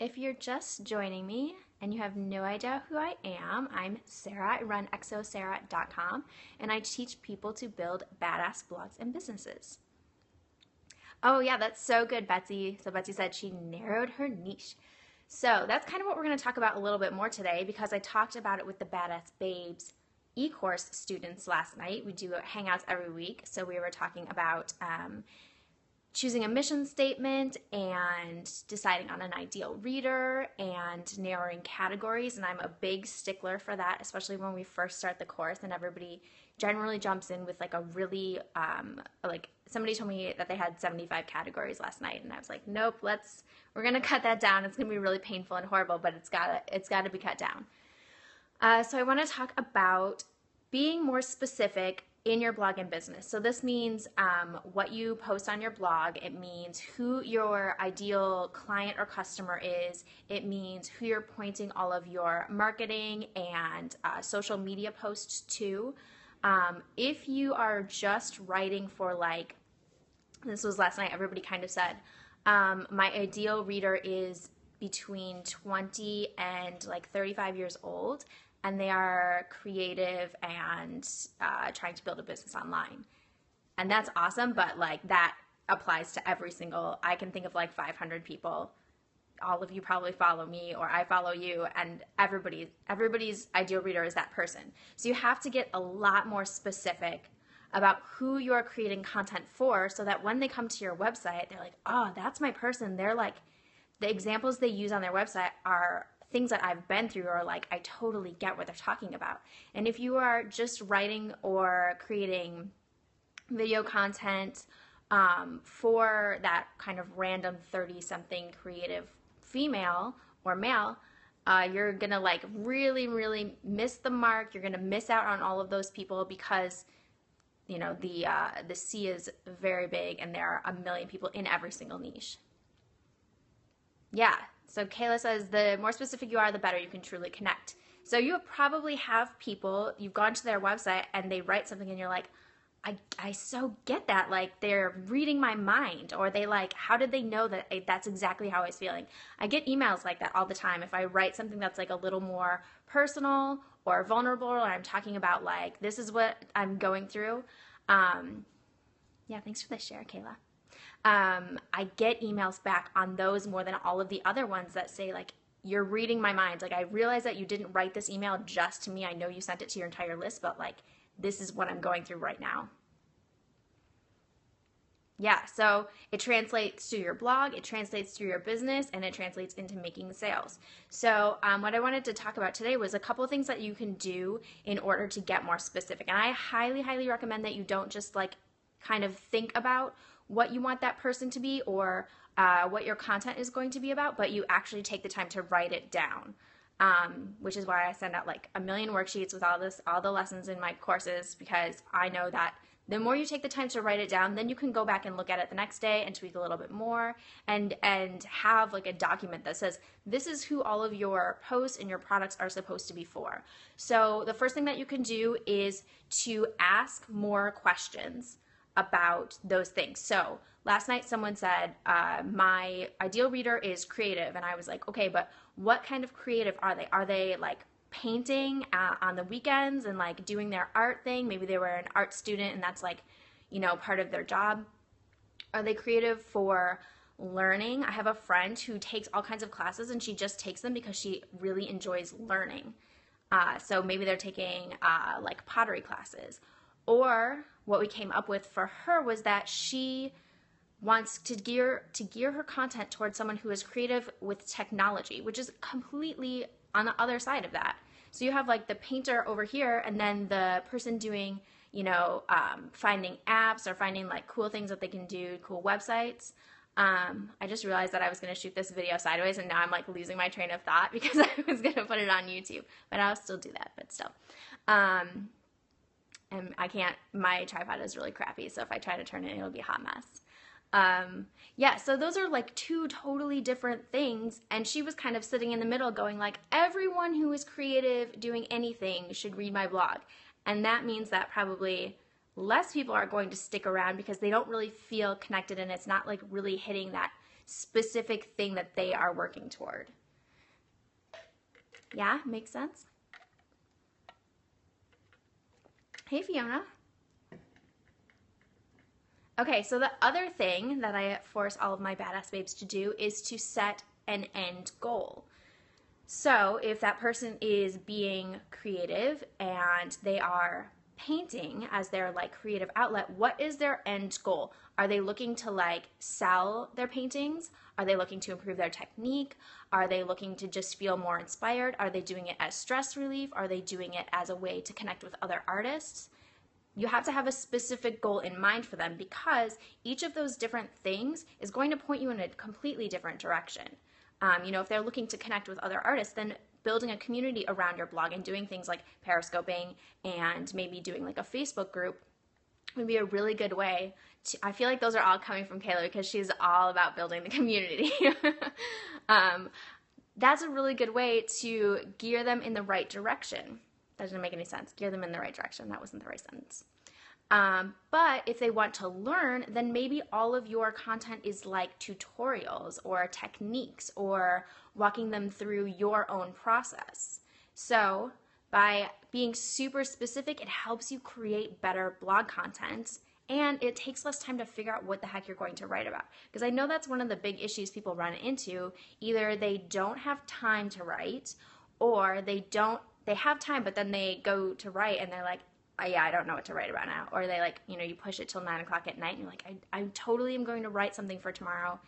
If you're just joining me and you have no idea who I am, I'm Sarah. I run exosarah.com and I teach people to build badass blogs and businesses. Oh yeah, that's so good, Betsy. So Betsy said she narrowed her niche. So that's kind of what we're going to talk about a little bit more today because I talked about it with the Badass Babes e-course students last night. We do hangouts every week. So we were talking about choosing a mission statement and deciding on an ideal reader and narrowing categories. And I'm a big stickler for that, especially when we first start the course and everybody generally jumps in with like a really, like somebody told me that they had 75 categories last night. And I was like, nope, we're going to cut that down. It's going to be really painful and horrible, but it's gotta be cut down. So I want to talk about being more specific in your blog and business. So this means what you post on your blog. It means who your ideal client or customer is. It means who you're pointing all of your marketing and social media posts to. If you are just writing for like, this was last night, everybody kind of said, my ideal reader is between 20 and like 35 years old. And they are creative and trying to build a business online. And that's awesome, but like that applies to every single, I can think of like 500 people. All of you probably follow me or I follow you, and everybody's ideal reader is that person. So you have to get a lot more specific about who you're creating content for so that when they come to your website, they're like, oh, that's my person. They're like, the examples they use on their website are things that I've been through, or like I totally get what they're talking about. And if you are just writing or creating video content for that kind of random 30-something creative female or male, you're gonna like really miss the mark. You're gonna miss out on all of those people because you know the sea is very big and there are a million people in every single niche. Yeah. So Kayla says the more specific you are, the better you can truly connect. So you probably have people, you've gone to their website and they write something and you're like, I so get that. Like they're reading my mind, or they like, how did they know that that's exactly how I was feeling? I get emails like that all the time. If I write something that's like a little more personal or vulnerable, or I'm talking about like, this is what I'm going through. Yeah, thanks for the share, Kayla. I get emails back on those more than all of the other ones that say like, you're reading my mind. Like I realize that you didn't write this email just to me. I know you sent it to your entire list, but like, this is what I'm going through right now. Yeah, so it translates to your blog, it translates to your business, and it translates into making sales. So what I wanted to talk about today was a couple of things that you can do in order to get more specific. And I highly recommend that you don't just like kind of think about what you want that person to be or what your content is going to be about, but you actually take the time to write it down, which is why I send out like a million worksheets with all the lessons in my courses, because I know that the more you take the time to write it down, then you can go back and look at it the next day and tweak a little bit more and have like a document that says, this is who all of your posts and your products are supposed to be for. So the first thing that you can do is to ask more questions about those things. So last night someone said, my ideal reader is creative. And I was like, okay, but what kind of creative are they? Are they like painting on the weekends and like doing their art thing? Maybe they were an art student and that's like, you know, part of their job. Are they creative for learning? I have a friend who takes all kinds of classes and she just takes them because she really enjoys learning. So maybe they're taking like pottery classes. Or what we came up with for her was that she wants to gear her content towards someone who is creative with technology, which is completely on the other side of that. So you have like the painter over here and then the person doing, you know, finding apps or finding like cool things that they can do, cool websites. I just realized that I was going to shoot this video sideways and now I'm like losing my train of thought because I was going to put it on YouTube, but I'll still do that, but still. And I can't, my tripod is really crappy, so if I try to turn it, it'll be a hot mess. Yeah, so those are like two totally different things, and she was kind of sitting in the middle going like, everyone who is creative doing anything should read my blog. And that means that probably less people are going to stick around because they don't really feel connected and it's not like really hitting that specific thing that they are working toward. Yeah, makes sense? Hey, Fiona. Okay, so the other thing that I force all of my badass babes to do is to set an end goal. So if that person is being creative and they are painting as their like creative outlet, what is their end goal? Are they looking to like sell their paintings? Are they looking to improve their technique? Are they looking to just feel more inspired? Are they doing it as stress relief? Are they doing it as a way to connect with other artists? You have to have a specific goal in mind for them, because each of those different things is going to point you in a completely different direction. If they're looking to connect with other artists, then building a community around your blog and doing things like Periscoping and maybe doing like a Facebook group would be a really good way to, I feel like those are all coming from Kayla because she's all about building the community. That's a really good way to gear them in the right direction. That doesn't make any sense. Gear them in the right direction. That wasn't the right sentence. But if they want to learn, then maybe all of your content is like tutorials or techniques or walking them through your own process. So by being super specific, it helps you create better blog content, and it takes less time to figure out what the heck you're going to write about. Because I know that's one of the big issues people run into. Either they don't have time to write, or they have time, but then they go to write and they're like, oh, yeah, I don't know what to write about now. Or they like, you push it till 9 o'clock at night and you're like, I totally am going to write something for tomorrow.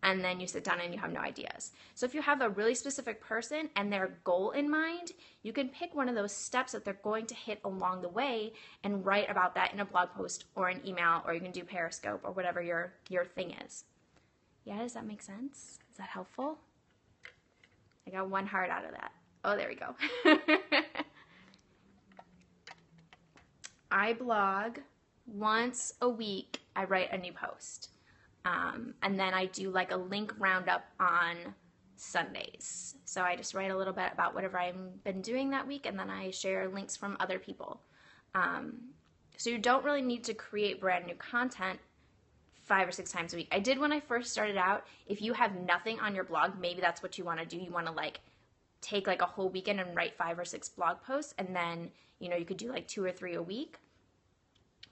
And then you sit down and you have no ideas. So if you have a really specific person and their goal in mind, you can pick one of those steps that they're going to hit along the way and write about that in a blog post or an email, or you can do Periscope or whatever your thing is. Yeah, does that make sense? Is that helpful? I got one heart out of that. Oh, there we go. I blog once a week. I write a new post. And then I do like a link roundup on Sundays. So I just write a little bit about whatever I've been doing that week, and then I share links from other people. So you don't really need to create brand new content 5 or 6 times a week. I did when I first started out. If you have nothing on your blog, maybe that's what you want to do. You want to like take like a whole weekend and write 5 or 6 blog posts, and then you could do like 2 or 3 a week.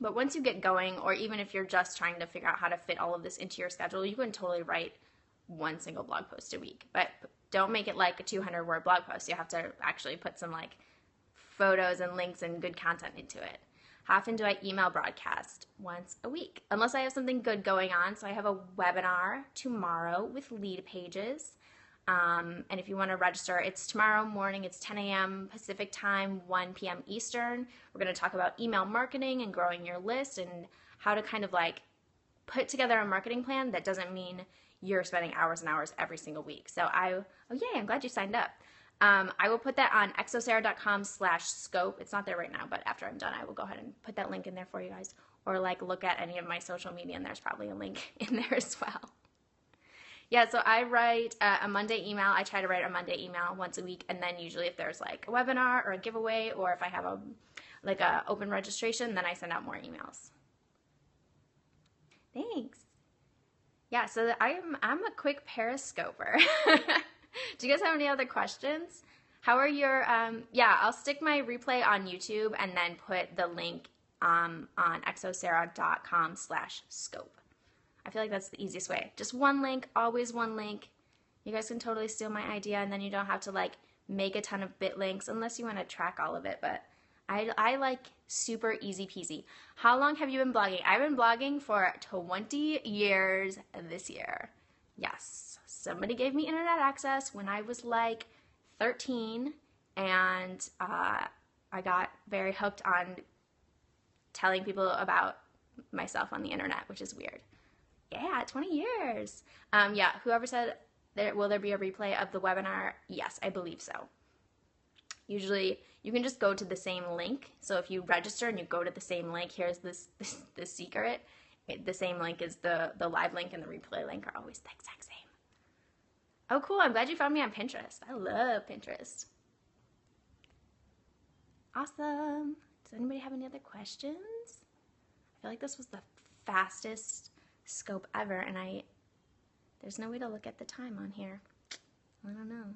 But once you get going, or even if you're just trying to figure out how to fit all of this into your schedule, you can totally write 1 single blog post a week. But don't make it like a 200-word blog post. You have to actually put some like photos and links and good content into it. How often do I email broadcast? Once a week, unless I have something good going on. So I have a webinar tomorrow with lead pages. And if you want to register, it's tomorrow morning. It's 10 a.m. Pacific time, 1 p.m. Eastern. We're going to talk about email marketing and growing your list and how to kind of like put together a marketing plan that doesn't mean you're spending hours and hours every single week. So oh yay, I'm glad you signed up. I will put that on exosarah.com/scope. It's not there right now, but after I'm done, I will go ahead and put that link in there for you guys, or like look at any of my social media and there's probably a link in there as well. Yeah, so I write a Monday email. I try to write a Monday email once a week, and then usually if there's like a webinar or a giveaway, or if I have a open registration, then I send out more emails. Thanks. Yeah, so I'm a quick Periscoper. Do you guys have any other questions? How are your I'll stick my replay on YouTube and then put the link on exosarah.com/scope. I feel like that's the easiest way. Just one link, always one link. You guys can totally steal my idea, and then you don't have to like make a ton of bit links unless you want to track all of it. But I like super easy peasy. How long have you been blogging? I've been blogging for 20 years this year. Yes, somebody gave me internet access when I was like 13, and I got very hooked on telling people about myself on the internet, which is weird. Yeah, 20 years. Whoever said, will there be a replay of the webinar? Yes, I believe so. Usually, you can just go to the same link. So if you register and you go to the same link, here's this secret. The same link is the live link and the replay link are always the exact same. Oh, cool. I'm glad you found me on Pinterest. I love Pinterest. Awesome. Does anybody have any other questions? I feel like this was the fastest scope ever, and I There's no way to look at the time on here. I don't know.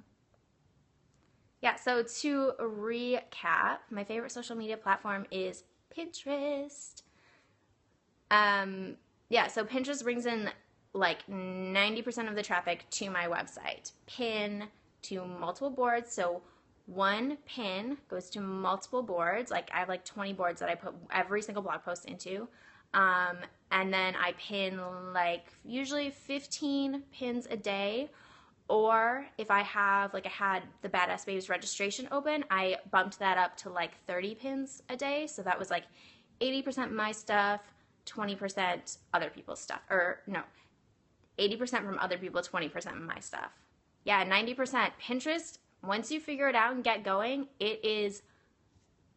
Yeah, so to recap, my favorite social media platform is Pinterest. Yeah, so Pinterest brings in like 90% of the traffic to my website. Pin to multiple boards, so one pin goes to multiple boards. Like I have like 20 boards that I put every single blog post into. And then I pin like usually 15 pins a day. Or if I have, like I had the Badass Babes registration open, I bumped that up to like 30 pins a day. So that was like 80% my stuff, 20% other people's stuff. Or no, 80% from other people, 20% my stuff. Yeah, 90%. Pinterest, once you figure it out and get going, it is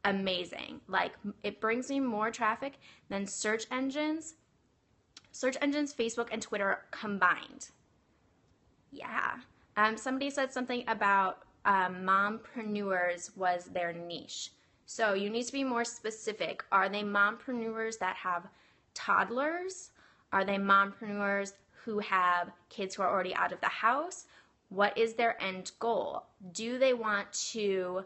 amazing. Like it brings me more traffic than search engines, Facebook and Twitter combined. Yeah. Somebody said something about mompreneurs was their niche. So you need to be more specific. Are they mompreneurs that have toddlers? Are they mompreneurs who have kids who are already out of the house? What is their end goal? Do they want to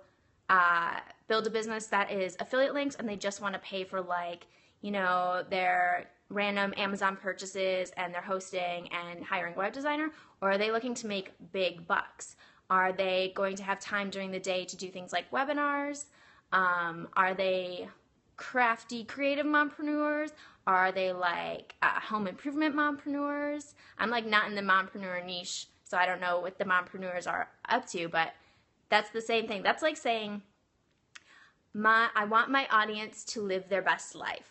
build a business that is affiliate links and they just want to pay for like, you know, their random Amazon purchases and their hosting and hiring a web designer? Or are they looking to make big bucks? Are they going to have time during the day to do things like webinars? Are they crafty, creative mompreneurs? Are they like home improvement mompreneurs? I'm like not in the mompreneur niche, so I don't know what the mompreneurs are up to, but that's the same thing. That's like saying, I want my audience to live their best life.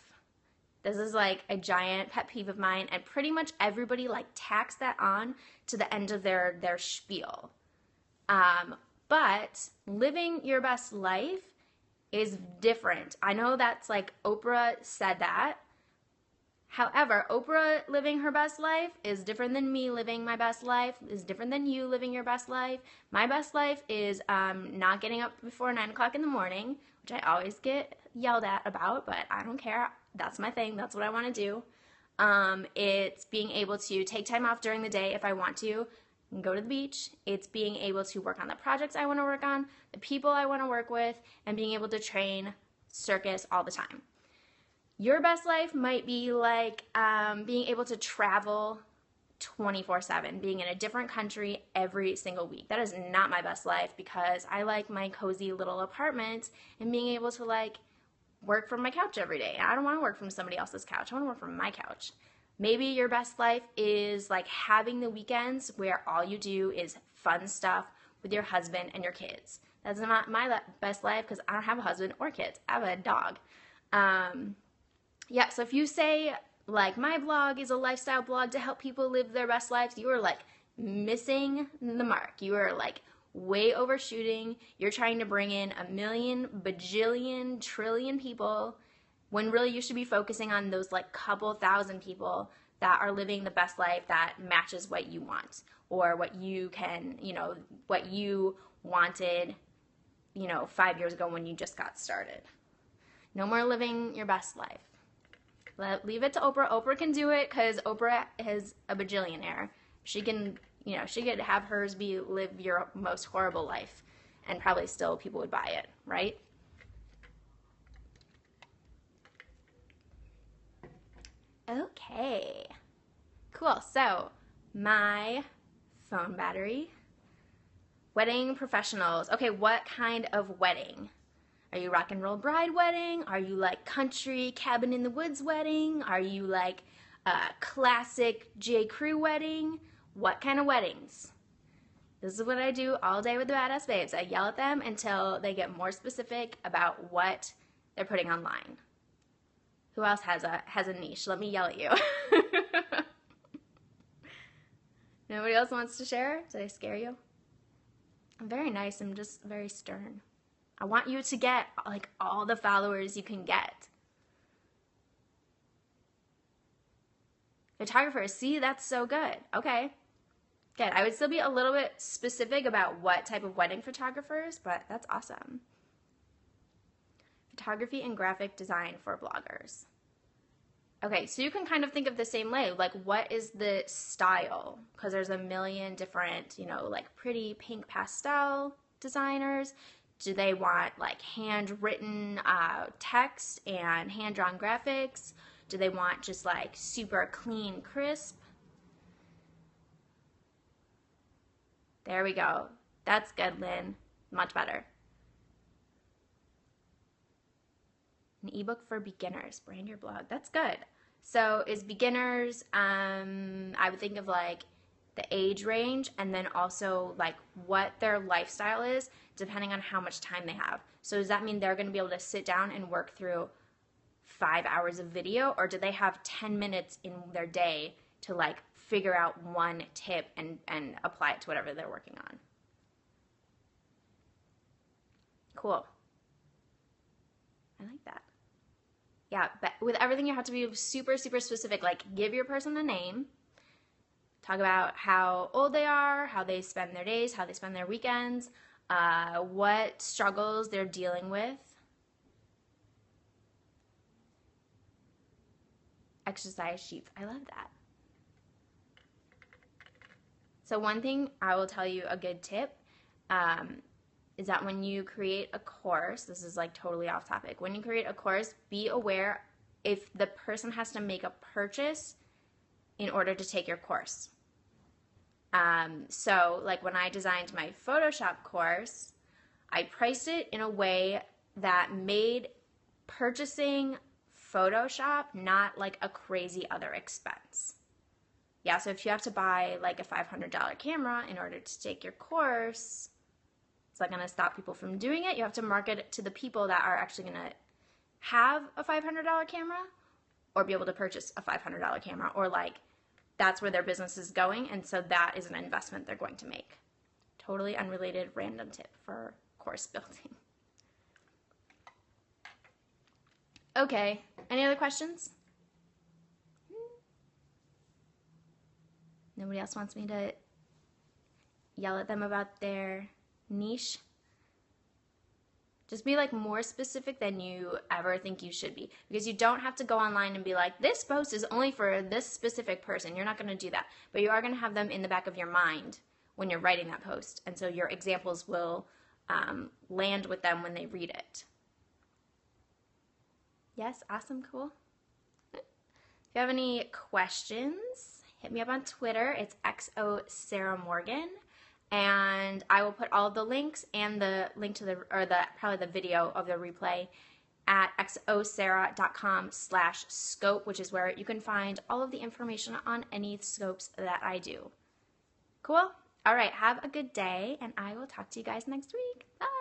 This is like a giant pet peeve of mine, and pretty much everybody like tacks that on to the end of their spiel. But living your best life is different. I know that's like Oprah said that. However, Oprah living her best life is different than me living my best life, is different than you living your best life. My best life is not getting up before 9 o'clock in the morning, which I always get yelled at about, but I don't care. That's my thing. That's what I want to do. It's being able to take time off during the day if I want to and go to the beach. It's being able to work on the projects I want to work on, the people I want to work with, and being able to train circus all the time. Your best life might be like being able to travel 24/7, being in a different country every single week. That is not my best life because I like my cozy little apartment and being able to like work from my couch every day. I don't want to work from somebody else's couch. I want to work from my couch. Maybe your best life is like having the weekends where all you do is fun stuff with your husband and your kids. That's not my best life because I don't have a husband or kids. I have a dog. Yeah, so if you say, like, my blog is a lifestyle blog to help people live their best lives, you are, like, missing the mark. You are, like, way overshooting. You're trying to bring in a million, bajillion, trillion people when really you should be focusing on those, like, couple thousand people that are living the best life that matches what you want or what you can, you know, what you wanted, you know, 5 years ago when you just got started. No more living your best life. Leave it to Oprah. Oprah can do it because Oprah is a bajillionaire. She can, you know, she could have hers be live your most horrible life and probably still people would buy it, right? Okay. Cool. So, my phone battery. Wedding professionals. Okay, what kind of wedding? Are you rock and roll bride wedding? Are you like country cabin in the woods wedding? Are you like a classic J. Crew wedding? What kind of weddings? This is what I do all day with the Badass Babes. I yell at them until they get more specific about what they're putting online. Who else has a niche? Let me yell at you. Nobody else wants to share? Did I scare you? I'm very nice. I'm just very stern. I want you to get like all the followers you can get. Photographers, see, that's so good. Okay, good. I would still be a little bit specific about what type of wedding photographers, but that's awesome. Photography and graphic design for bloggers. Okay, so you can kind of think of the same way, like what is the style? Because there's a million different, like pretty pink pastel designers. Do they want like handwritten text and hand-drawn graphics? Do they want just like super clean, crisp? There we go. That's good, Lynn. Much better. An ebook for beginners. Brand your blog. That's good. So is beginners, I would think of like the age range and then also like what their lifestyle is depending on how much time they have. So does that mean they're going to be able to sit down and work through 5 hours of video, or do they have 10 minutes in their day to like figure out one tip and apply it to whatever they're working on? Cool. I like that. Yeah, but with everything you have to be super, super specific. Like give your person a name, talk about how old they are, how they spend their days, how they spend their weekends, what struggles they're dealing with. Exercise sheets. I love that. So one thing I will tell you, a good tip, is that when you create a course, this is like totally off topic, when you create a course, be aware if the person has to make a purchase in order to take your course. So like when I designed my Photoshop course, I priced it in a way that made purchasing Photoshop not like a crazy other expense. Yeah, so if you have to buy like a $500 camera in order to take your course, it's not going to stop people from doing it. You have to market it to the people that are actually going to have a $500 camera or be able to purchase a $500 camera, or like that's where their business is going, and so that is an investment they're going to make. Totally unrelated random tip for course building. Okay, any other questions? Nobody else wants me to yell at them about their niche? Just be like more specific than you ever think you should be, because you don't have to go online and be like, this post is only for this specific person. You're not going to do that, but you are going to have them in the back of your mind when you're writing that post, and so your examples will land with them when they read it. Yes, awesome, cool. If you have any questions, hit me up on Twitter. It's XOSarahMorgan. And I will put all of the links and the link to probably the video of the replay at xosarah.com/scope, which is where you can find all of the information on any scopes that I do. Cool? All right, have a good day, and I will talk to you guys next week. Bye!